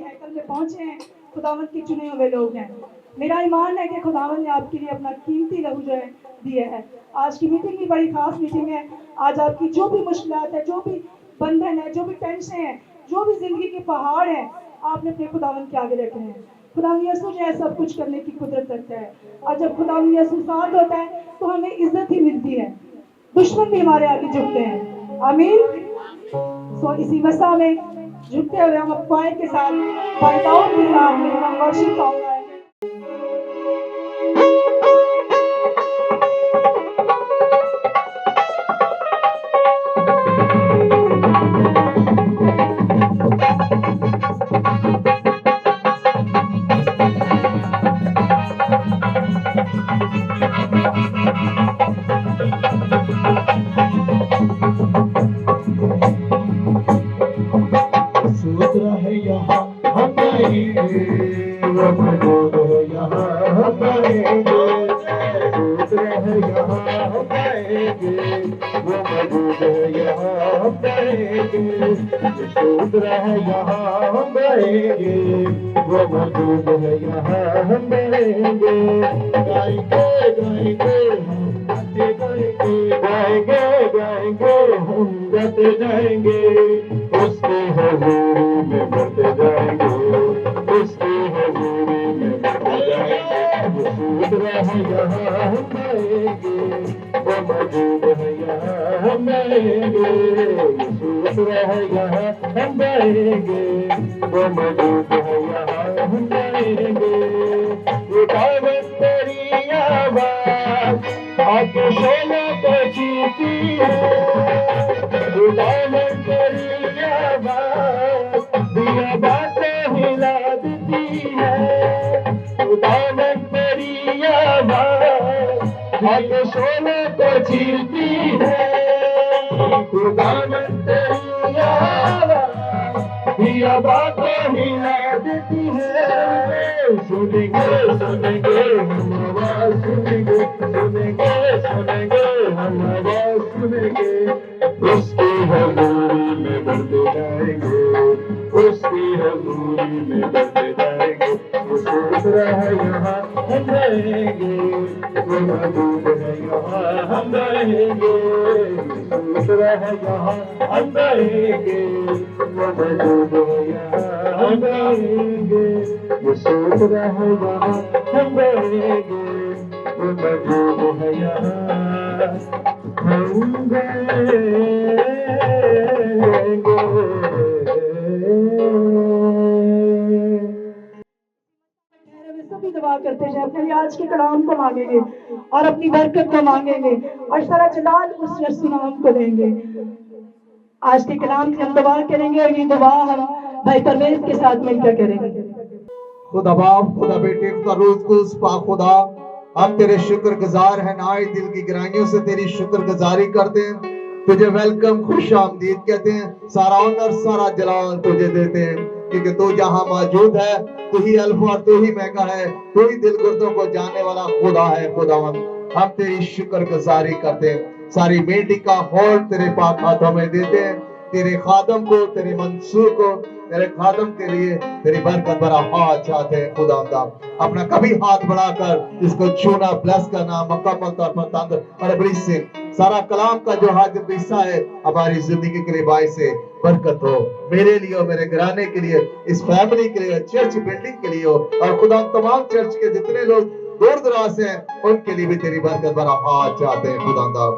हैकल में पहुंचे हैं, खुदावंद के चुने हुए लोग हैं। मेरा ईमान है कि खुदावंद ने आपके लिए अपना कीमती लहू जो है दिया है। आज की मीटिंग भी बड़ी खास मीटिंग है। आज आपकी जो भी मुश्किलात है, जो भी बंधन है, जो भी टेंशन है, जो भी जिंदगी के पहाड़ है, आपने अपने खुदावंद के आगे रखने हैं। खुदावंद यीशु जो है सब कुछ करने की कुदरत रखता है, और जब खुदावंद यीशु साथ होता है तो हमें इज्जत ही मिलती है, दुश्मन भी हमारे आगे झुकते हैं। आमीन। सो इसी मसा में झुकते हुए हम अफवाह के साथ, फायदाओं के साथ में हम वर्शिप सॉन्ग गाएंगे। सभी दुआ करते हैं, अपने आज के कलाम को मांगेंगे और अपनी बरकत को मांगेंगे और सारा जलाल उस यीशु नाम को देंगे। आज के कलाम की हम दुआ करेंगे और ये दुआ हम भाई परवेज के साथ मिलकर करेंगे। खुदा बाप, खुदा बेटे, खुदा रोज कुल्स पाक खुदा, हम तेरे शुक्रगुजार हैं, नाए दिल की गहराइयों से तेरी शुक्रगुजारी करते हैं, तुझे वेलकम, खुश आमदीद कहते हैं, सारा ऑनर सारा जलाल तुझे देते हैं, क्योंकि तू जहां मौजूद है, तू ही अल्फा और तू ही मेगा है, तू ही दिल गुर्दों को जानने वाला खुदा है। खुदावंद हम तेरी शुक्रगुजारी करते हैं, सारी मीटिंग का होल्ड तेरे पाक हाथों में देते हैं, तेरे खादम को, तेरे मंसूर को, तेरे खादम के लिए तेरी बरकत भरा हाथ चाहते हैं। खुदा अपना कभी हाथ बढ़ाकर इसको छूना, ब्लेस करना, मुकम्मल तौर पर तंद और बड़ी से सारा कलाम का जो हाजिर हिस्सा है हमारी जिंदगी के लिए बाई से बरकत हो, मेरे लिए, मेरे घराने के लिए, इस फैमिली के लिए, चर्च बिल्डिंग के लिए हो, और खुदा तमाम चर्च के जितने लोग दूर दराज हैं उनके लिए भी तेरी बरकत भरा हाथ चाहते हैं। खुदा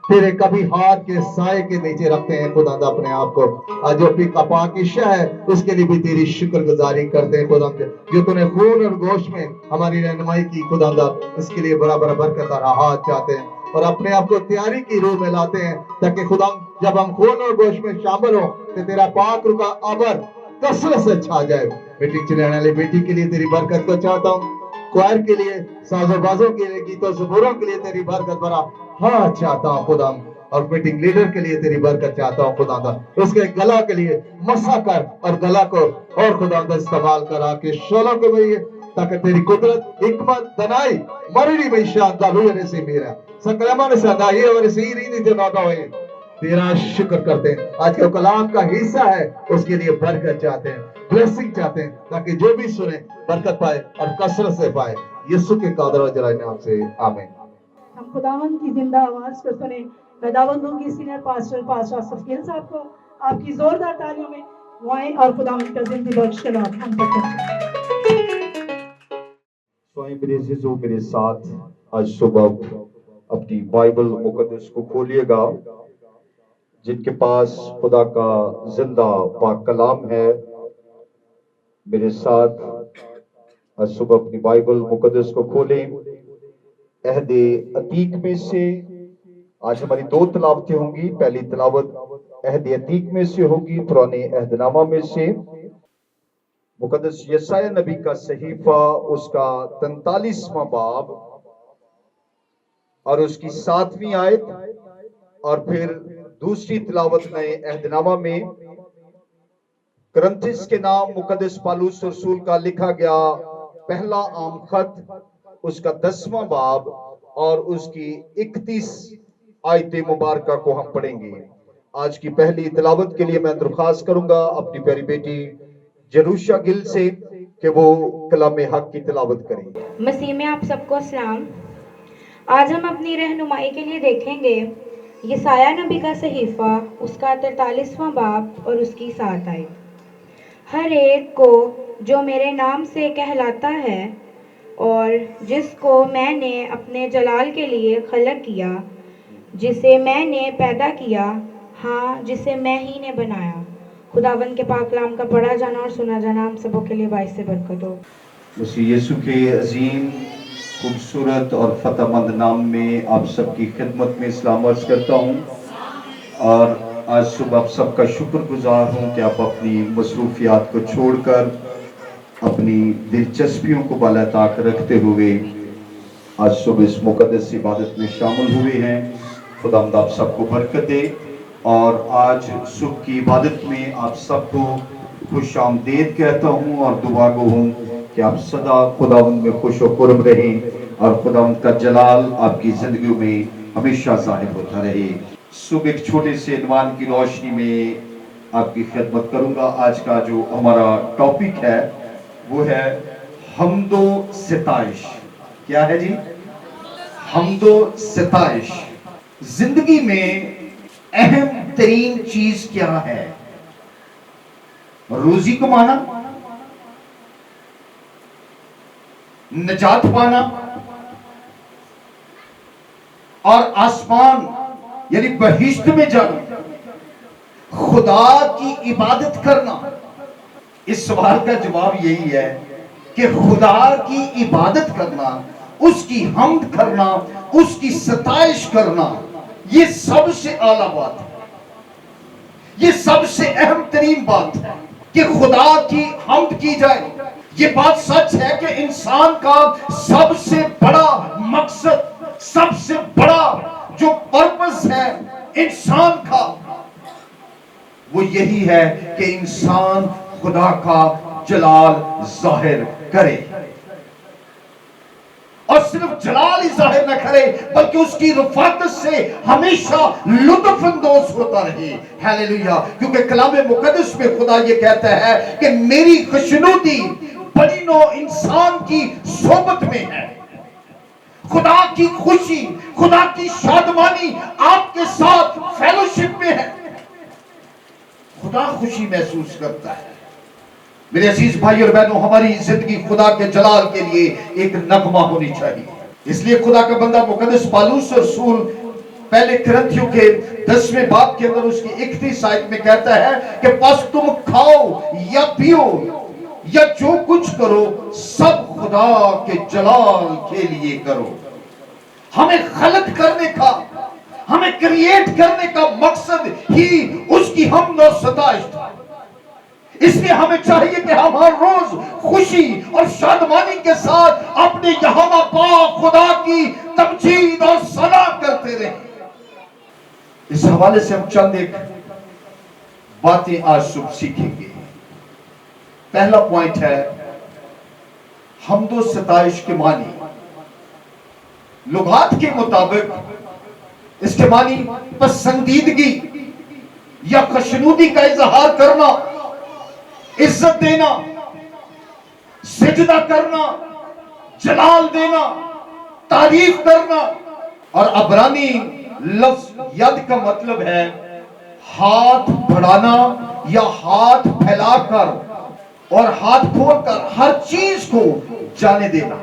तेरे कभी हाथ के साए के नीचे रखते हैं खुदा अपने आप को, जो अपनी पाकीशा है उसके लिए भी तेरी शुक्रगुजारी करते हैं खुदा, जो तूने खून और गोश्त में हमारी रहनुमाई की खुदा, इसके लिए बड़ा बड़ा बरकत और हाथ चाहते हैं और अपने आप को तैयारी की रूह में लाते हैं, ताकि खुदा जब हम खून और गोश्त में शामिल हो तो तेरा पाक रुका अबर कसरत से छा जाए। बेटी चलाने वाली बेटी के लिए तेरी बरकत को चाहता हूँ, क्वायर के लिए, साजोबाजों के लिए, गीतों ज़बूरों के लिए तेरी बरकत भरा हाथ चाहता हूँ खुदा, और मीटिंग लीडर के लिए तेरी बरकत चाहता हूँ खुदा, उसके गला के लिए मसा कर और गला को और खुदा इस्तेमाल करा के शोलों के लिए, ताकि तेरी कुदरत, हिकमत, दनाई मरड़ी में शानदार हुए से मेरा संक्रमण से दाई और सी रीति जो नादा होए تیرا شکر کرتے ہیں. آج کا کلام کا حصہ ہے, اس کے لیے برکت چاہتے ہیں, بلیسنگ چاہتے ہیں, تاکہ جو بھی سنے برکت پائے اور کثرت سے پائے. یسوع کے قادر و جلال نام سے آمین. ہم خداوند کی زندہ آواز کو سنیں. میں دعوت دوں گی سینئر پاسٹر صفیل صاحب کو آپ کی زوردار تالیوں میں وہ آئیں اور خداوند کا زندگی بخش کلام ہم تک پہنچائیں. میرے عزیزوں میرے ساتھ آج صبح اپنی بائبل مقدس کو کھولیے گا. جن کے پاس خدا کا زندہ پاک کلام ہے, میرے ساتھ آج صبح اپنی بائبل مقدس کو کھولیں. عہد عتیق میں سے آج ہماری 2 تلاوتیں ہوں گی. پہلی تلاوت عہد عتیق میں سے ہوگی, پرانے عہد نامہ میں سے. مقدس یسایہ نبی کا صحیفہ, اس کا 43واں باب اور اس کی 7ویں آیت. اور پھر دوسری تلاوت نئے عہد نامہ میں کرنتھس کے نام مقدس پالوس رسول کا لکھا گیا پہلا عام خط, اس کا 10واں باب اور اس کی 31 آیت مبارکہ کو ہم پڑھیں گے. آج کی پہلی تلاوت کے لیے میں درخواست کروں گا اپنی پیاری بیٹی جروشا گل سے کہ وہ کلام حق کی تلاوت کریں. مسیح میں آپ سب کو اسلام. آج ہم اپنی رہنمائی کے لیے دیکھیں گے یسایہ نبی کا صحیفہ, اس کا 43واں باب اور اس کی 7 آیت. ہر ایک کو جو میرے نام سے کہلاتا ہے اور جس کو میں نے اپنے جلال کے لیے خلق کیا, جسے میں نے پیدا کیا, ہاں جسے میں ہی نے بنایا. خداوند کے پاک کلام کا پڑھا جانا اور سنا جانا ہم سبوں کے لیے باعث برکت ہو. مسیح یسوع کے عظیم خوبصورت اور فتح مند نام میں آپ سب کی خدمت میں اسلام عرض کرتا ہوں. اور آج صبح آپ سب کا شکر گزار ہوں کہ آپ اپنی مصروفیات کو چھوڑ کر اپنی دلچسپیوں کو بالا طاق رکھتے ہوئے آج صبح اس مقدس عبادت میں شامل ہوئے ہیں. خداوند آپ سب کو برکت دے. اور آج صبح کی عبادت میں آپ سب کو خوش آمدید کہتا ہوں اور دعا گو ہوں کہ آپ سدا خداوند میں خوش و خرم رہیں اور خداوند کا جلال آپ کی زندگیوں میں ہمیشہ ظاہر ہوتا رہے. صبح ایک چھوٹے سے عنوان کی روشنی میں آپ کی خدمت کروں گا. آج کا جو ہمارا ٹاپک ہے وہ ہے حمد و ستائش. کیا ہے جی؟ حمد و ستائش. زندگی میں اہم ترین چیز کیا ہے؟ روزی کمانا, نجات پانا اور آسمان یعنی بہشت میں جانا, خدا کی عبادت کرنا. اس سوال کا جواب یہی ہے کہ خدا کی عبادت کرنا, اس کی حمد کرنا, اس کی ستائش کرنا, یہ سب سے اعلیٰ بات ہے. یہ سب سے اہم ترین بات ہے کہ خدا کی حمد کی جائے. یہ بات سچ ہے کہ انسان کا سب سے بڑا مقصد, سب سے بڑا جو پرپس ہے انسان کا, وہ یہی ہے کہ انسان خدا کا جلال ظاہر کرے. اور صرف جلال ہی ظاہر نہ کرے بلکہ اس کی رفاقت سے ہمیشہ لطف اندوز ہوتا رہے. ہیلیلویا. کیونکہ کلام مقدس میں خدا یہ کہتا ہے کہ میری خوشنودی بڑی نوع انسان کی صحبت میں ہے. خدا کی خوشی, خدا کی شادمانی آپ کے ساتھ فیلوشپ میں ہے. خدا خوشی محسوس کرتا ہے. میرے عزیز بھائی اور بہنوں, ہماری زندگی خدا کے جلال کے لیے ایک نغمہ ہونی چاہیے. اس لیے خدا کا بندہ مقدس پالوس رسول پہلے کرنتھیوں کے 10ویں باب کے اندر اس کی 31 آیت میں کہتا ہے کہ پس تم کھاؤ یا پیو یا جو کچھ کرو سب خدا کے جلال کے لیے کرو. ہمیں خلق کرنے کا, ہمیں کریٹ کرنے کا مقصد ہی اس کی حمد و ستائش تھا. اس لیے ہمیں چاہیے کہ ہم ہر روز خوشی اور شادمانی کے ساتھ اپنے یہاں پاک خدا کی تمجید اور ثنا کرتے رہیں. اس حوالے سے ہم چند ایک باتیں آج صبح سیکھیں گے. پہلا پوائنٹ ہے حمد و ستائش کے معنی. لغات کے مطابق اس کے معنی پسندیدگی, या खुशनुदी का इजहार करना, इज्जत देना, सिजदा करना, जलाल देना, तारीफ करना। और अबरानी लफ्ज यद का मतलब है हाथ बढ़ाना या हाथ फैलाकर और हाथ खोलकर हर चीज को जाने देना,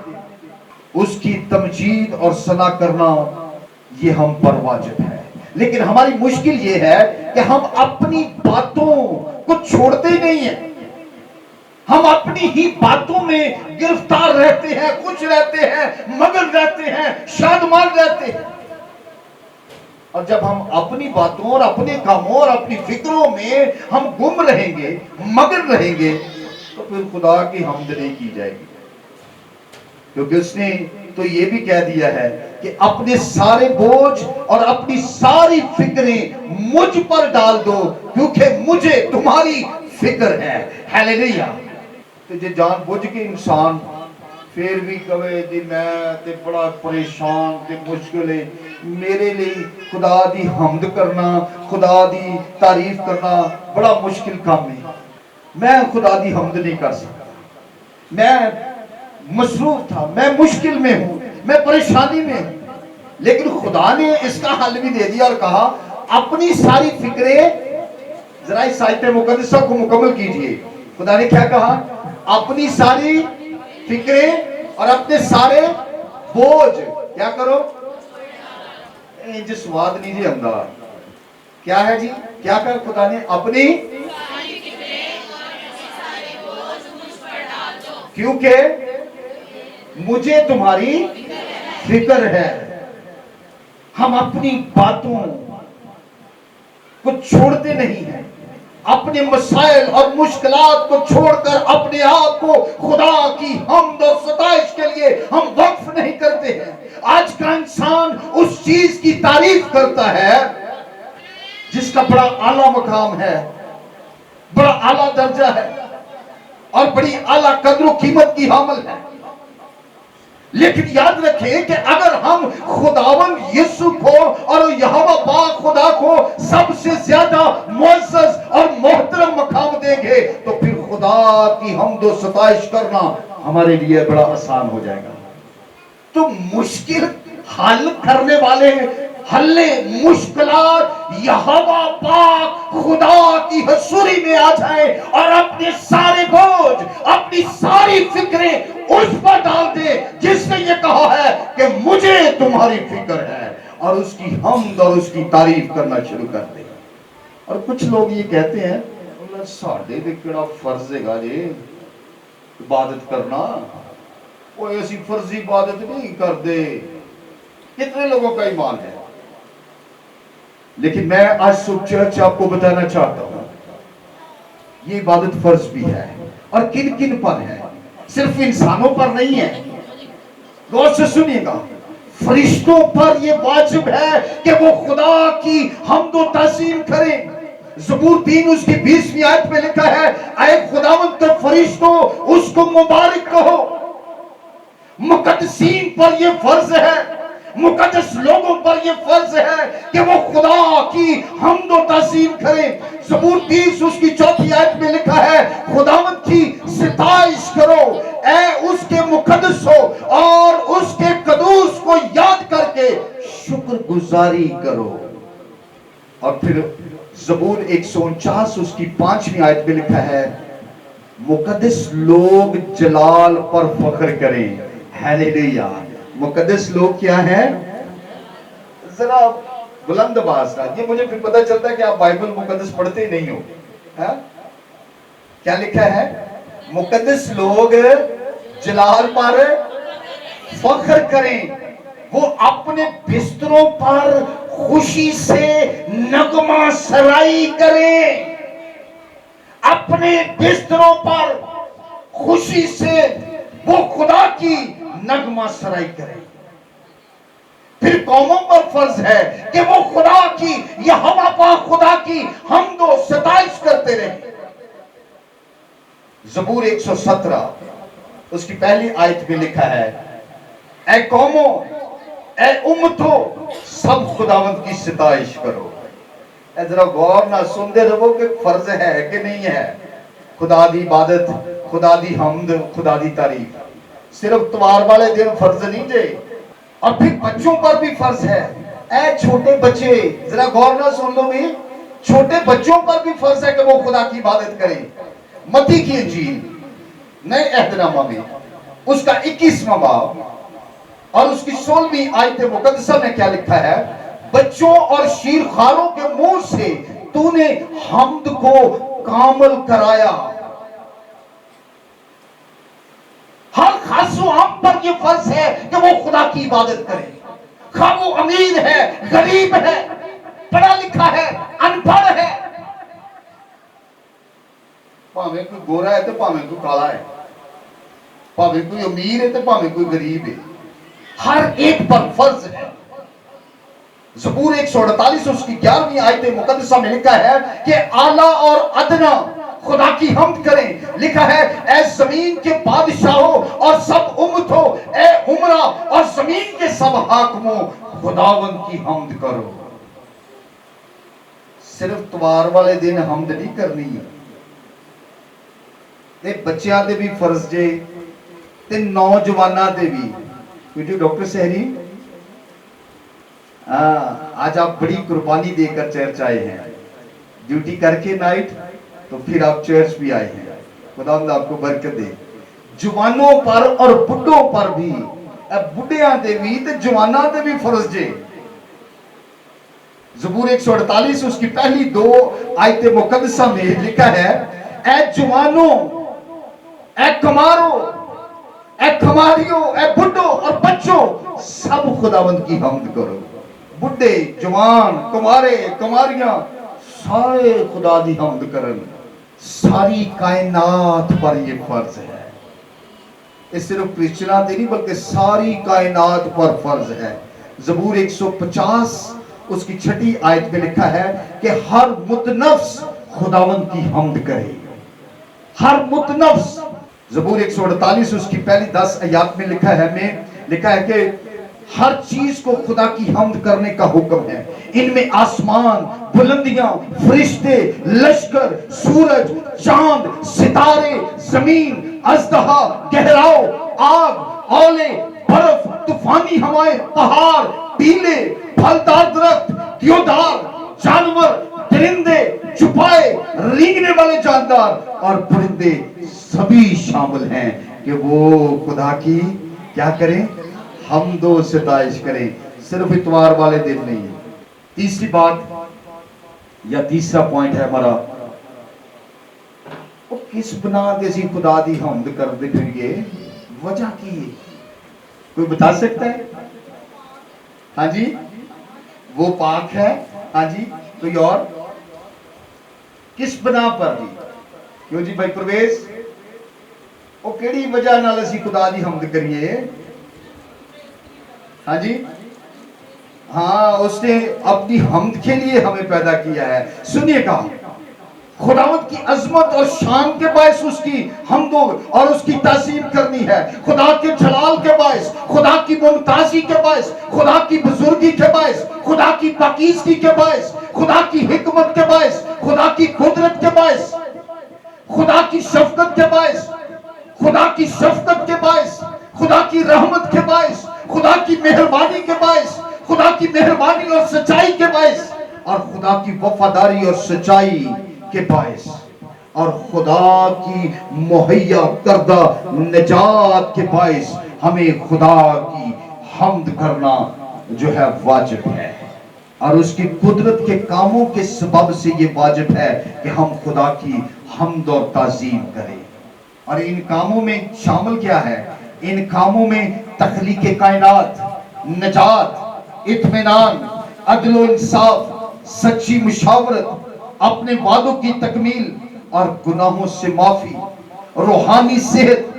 उसकी तमजीद और सना करना, ये हम पर वाजिब है। लेकिन हमारी मुश्किल ये है कि हम अपनी बातों को छोड़ते ही नहीं है। हम अपनी ही बातों में गिरफ्तार रहते हैं, खुश रहते हैं, मगन रहते हैं, शादमान रहते हैं। और जब हम अपनी बातों और अपने कामों और अपनी फिक्रों में हम गुम रहेंगे, मगन रहेंगे, तो फिर खुदा की हम्द नहीं की जाएगी। क्योंकि उसने तो ये भी कह दिया है कि अपने सारे बोझ और अपनी सारी फिक्रें मुझ पर डाल दो, क्योंकि मुझे तुम्हारी फिक्र है। हालेलुया। तो जे जान बुझ के इंसान फिर भी कहे जी मैं ते बड़ा परेशान ते मुश्किल है, मेरे लिए खुदा दी हम्द करना, खुदा दी तारीफ करना बड़ा मुश्किल काम है, मैं खुदा दी हम्द नहीं कर सकता, मैं मसरूफ था, मैं मुश्किल में हूं, मैं परेशानी में हूं। लेकिन खुदा ने इसका हल भी दे दिया और कहा अपनी सारी फिक्रें, जरा इस आयत मुकद्दसा को मुकम्मल कीजिए। खुदा ने क्या कहा? अपनी सारी फिक्रें और अपने सारे बोझ क्या करो? जिस स्वाद नहीं जी अंदर क्या है जी, क्या कर खुदा ने? अपनी क्योंकि मुझे तुम्हारी फिक्र है। हम अपनी बातों को छोड़ते नहीं हैं, अपने मसाइल और मुश्किलात को छोड़कर अपने आप को खुदा की हम्द और सताइश के लिए हम वक्फ नहीं करते हैं। आज का इंसान उस चीज की तारीफ करता है जिसका बड़ा आला मकाम है, बड़ा आला दर्जा है और बड़ी आला कद्र कीमत की हामिल है। लेकिन याद रखें कि अगर हम खुदावन यीशु को और यहोवा पाक खुदा को सबसे ज्यादा मुअज़्ज़ज़ और मोहतरम मकाम देंगे तो फिर खुदा की हम्द और सताइश करना हमारे लिए बड़ा आसान हो जाएगा। तो मुश्किल हल करने वाले हल्ले मुश्किलात यहोवा पाक खुदा की हजूरी में आ जाए और अपने सारे बोझ, अपनी सारी फिक्रें उस पर डाल दे जिसने ये कहा है कि मुझे तुम्हारी फिक्र है, और उसकी हम्द और उसकी तारीफ करना शुरू कर दे। और कुछ लोग ये कहते हैं साढ़े भी केड़ा फर्ज है जी इबादत करना, वो ऐसी फर्जी इबादत नहीं कर दे। कितने लोगों का ईमान है। लेकिन मैं आज सुबह चर्च आपको बताना चाहता हूं ये इबादत फर्ज भी है, और किन किन पर है, सिर्फ इंसानों पर नहीं है। गौर से सुनिएगा, फरिश्तों पर यह वाजिब है कि वो खुदा की हम्द और ताज़ीम करें। ज़बूर 3 उसकी 20वीं आयत में लिखा है, ऐ खुदावंद के फरिश्तों उसको मुबारक कहो। मुकद्दसीन पर यह फर्ज है, मुकद्दस लोगों पर यह फर्ज है कि वो खुदा की हम्द और ताज़ीम करें। ज़बूर 30 उसकी 4वीं आयत में लिखा है, खुदावंद की सिताइश करो, ऐ उसके मुकद्दस हो और उसके कदूस को याद करके शुक्रगुजारी करो। और फिर ज़बूर 149 उसकी 5वीं आयत में लिखा है, मुकद्दस लोग जलाल पर फख्र करें। हालेलुया। मुकद्दस लोग क्या हैं? जरा बुलंद आवाज का, ये मुझे फिर पता चलता है कि आप बाइबल मुकद्दस पढ़ते ही नहीं हो। है? क्या लिखा है? मुकद्दस लोग जलाल पर फख्र करें, वो अपने बिस्तरों पर खुशी से नगमा सराई करें, अपने बिस्तरों पर खुशी से वो खुदा की नगमा सराई करें। फिर कौमों पर फर्ज है कि वो खुदा की यहोवा पाक खुदा की हम्द और सताइश करते रहे। ज़बूर 117 उसकी पहली आयत में लिखा है, ऐ कौमों, ऐ उम्मतों, सब खुदावंद की सताइश करो। ذرا غور نہ سنتے رہو کہ فرض ہے کہ نہیں ہے. خدا دی عبادت, خدا دی حمد, خدا دی تعریف صرف اتوار والے دن فرض نہیں جے, اور پھر بچوں پر بھی فرض ہے. اے چھوٹے بچے ذرا غور نہ سن لو بھی, چھوٹے بچوں پر بھی فرض ہے کہ وہ خدا کی عبادت کریں. متی کی انجیل نئے عہد نامہ میں اس کا 21واں باب اور اس کی 16ویں آیت مقدسہ میں کیا لکھا ہے؟ بچوں اور شیرخواروں کے منہ سے تو نے حمد کو کامل کرایا. ہر خاص و عام پر یہ فرض ہے کہ وہ خدا کی عبادت کرے, خواہ وہ امیر ہے, غریب ہے, پڑھا لکھا ہے, ان پڑھ ہے, پاویں کوئی گورا ہے تو پاویں کوئی کالا ہے, پاویں کوئی امیر ہے تو پاویں کوئی غریب ہے, ہر ایک پر فرض ہے. زبور 148 اس کی 11ویں آیت مقدسہ میں لکھا ہے کہ اعلیٰ اور ادنا خدا کی حمد کریں. لکھا ہے اے زمین کے بادشاہوں اور سب امتوں, اے عمرہ اور زمین کے سب حاکموں, خداوند کی حمد کرو. صرف اتوار والے دن حمد نہیں کرنی ہے, تے بچیاں دے بھی فرض جے تے نوجواناں دے بھی. بیٹی ڈاکٹر سہری آج آپ بڑی قربانی دے کر چرچ آئے ہیں, ڈیوٹی کر کے نائٹ تو پھر آپ چرچ بھی آئے ہیں. خدا آپ کو برکت دے. جوانوں پر اور بڈھوں پر بھی, بڈھیاں دے بھی تے جواناں دے بھی فرض جے. زبور 148 اس کی پہلی 2 آیت مقدسہ میں لکھا ہے اے جوانوں, اے کماروں, اے کماریوں, اے بڈھوں اور بچوں, سب خداوند کی حمد کرو. بڈھے, جوان, کمارے, کماریاں سارے خدا دی حمد کرن. ساری کائنات پر یہ فرض ہے. یہ صرف کرسچناں تے نہیں بلکہ ساری کائنات پر فرض ہے. زبور 150 اس کی 6 آیت میں لکھا ہے کہ ہر متنفس خداوند کی حمد کرے. ہر متنفس. زبور 148 اس کی پہلی 10 آیات میں لکھا ہے کہ ہر چیز کو خدا کی حمد کرنے کا حکم ہے. ان میں آسمان, بلندیاں, فرشتے, لشکر, سورج, چاند, ستارے, زمین, اژدہا, گہراؤ, آگ, اولے, برف, طوفانی ہوائیں, پہاڑ, ٹیلے, پھلدار درخت, دیودار, جانور, درندے, چھپائے, رینگنے والے جاندار اور پرندے سبھی شامل ہیں کہ وہ خدا کی کیا کریں؟ حمد و ستائش کریں. صرف اتوار والے دن نہیں. تیسری بات یا تیسرا پوائنٹ ہے ہمارا, وہ کس بنا دے سی خدا دی حمد کر دے پھر یہ وجہ کی ہے؟ کوئی بتا سکتا ہے؟ ہاں جی, وہ پاک ہے. ہاں جی, کوئی اور؟ کس بنا پر جی؟ کیوں جی بھائی پرویز, وہ کیڑی وجہ نال اسی خدا دی حمد کریے؟ ہاں جی, ہاں اس نے اپنی حمد کے لیے ہمیں پیدا کیا ہے. سنیے گا, خداوند کی عظمت اور شان کے باعث اس کی حمد اور اس کی تعظیم کرنی ہے. خدا کے جلال کے باعث, خدا کی ممتازی کے باعث, خدا کی بزرگی کے باعث, خدا کی پاکیزگی کے باعث, خدا کی حکمت کے باعث, خدا کی قدرت کے باعث, خدا کی شفقت کے باعث, خدا کی شفقت کے باعث, خدا کی رحمت کے باعث, خدا کی مہربانی کے باعث, خدا کی مہربانی اور سچائی کے باعث, اور خدا کی وفاداری اور سچائی کے باعث, اور خدا کی مہیا کردہ نجات کے باعث ہمیں خدا کی حمد کرنا جو ہے واجب ہے. اور اس کی قدرت کے کاموں کے سبب سے یہ واجب ہے کہ ہم خدا کی حمد اور تعظیم کریں. اور ان کاموں میں شامل کیا ہے؟ ان کاموں میں تخلیق کائنات, نجات, اطمینان, عدل و انصاف, سچی مشاورت, اپنے وعدوں کی تکمیل اور گناہوں سے معافی, روحانی صحت,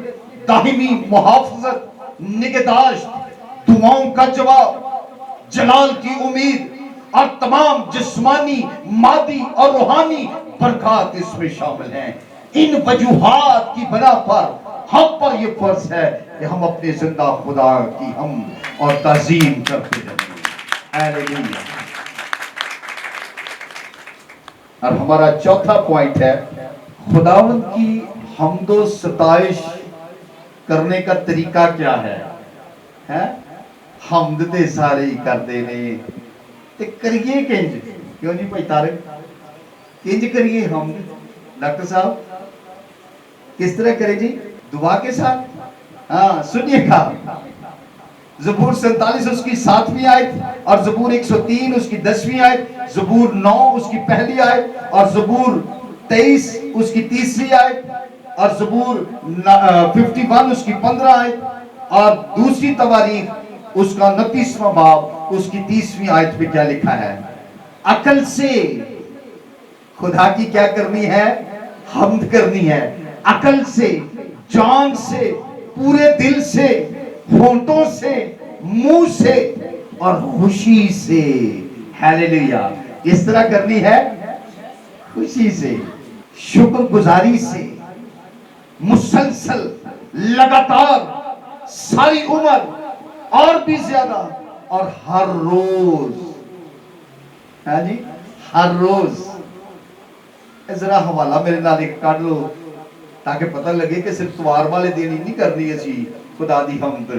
دائمی محافظت, نگہداشت, دعاؤں کا جواب, جلال کی امید اور تمام جسمانی, مادی اور روحانی برکات اس میں شامل ہیں. ان وجوہات کی بنا پر ہم پر یہ فرض ہے کہ ہم اپنے زندہ خدا کی حمد اور تعظیم کرتے رہیں. ہاللیلویا. और हमारा चौथा पॉइंट है खुदावंद की हमदो सताइश करने का तरीका क्या है? हमद ते सारे ही करते ने ते करिए किंज? क्यों जी भाई तारक, किंज करिए हमद? डॉक्टर साहब किस तरह करें जी? दुआ के साथ? हाँ सुनिएगा, ज़बूर 47 उसकी 7वीं आयत और ज़बूर 103 उसकी 10वीं आयत, ज़बूर 9 उसकी पहली आयत और ज़बूर 23 उसकी 3री आयत और ज़बूर 51 उसकी 15 आयत और दूसरी तवारीख उसका 29वां बाब उसकी 30वीं आयत पे क्या लिखा है? अकल से खुदा की क्या करनी है? हम्द करनी है। अकल से, जान से, पूरे दिल से, होंठों से, मुंह से और खुशी से। हालेलुया। इस तरह करनी है, खुशी से, शुक्रगुजारी से, मुसलसल, लगातार, सारी उम्र और भी ज्यादा और हर रोज। है जी, हर रोज। जरा हवाला मेरे नाल एक काट लो ताकि पता लगे कि सिर्फ त्वार वाले दिन ही नहीं करनी असी खुदा दी हमद।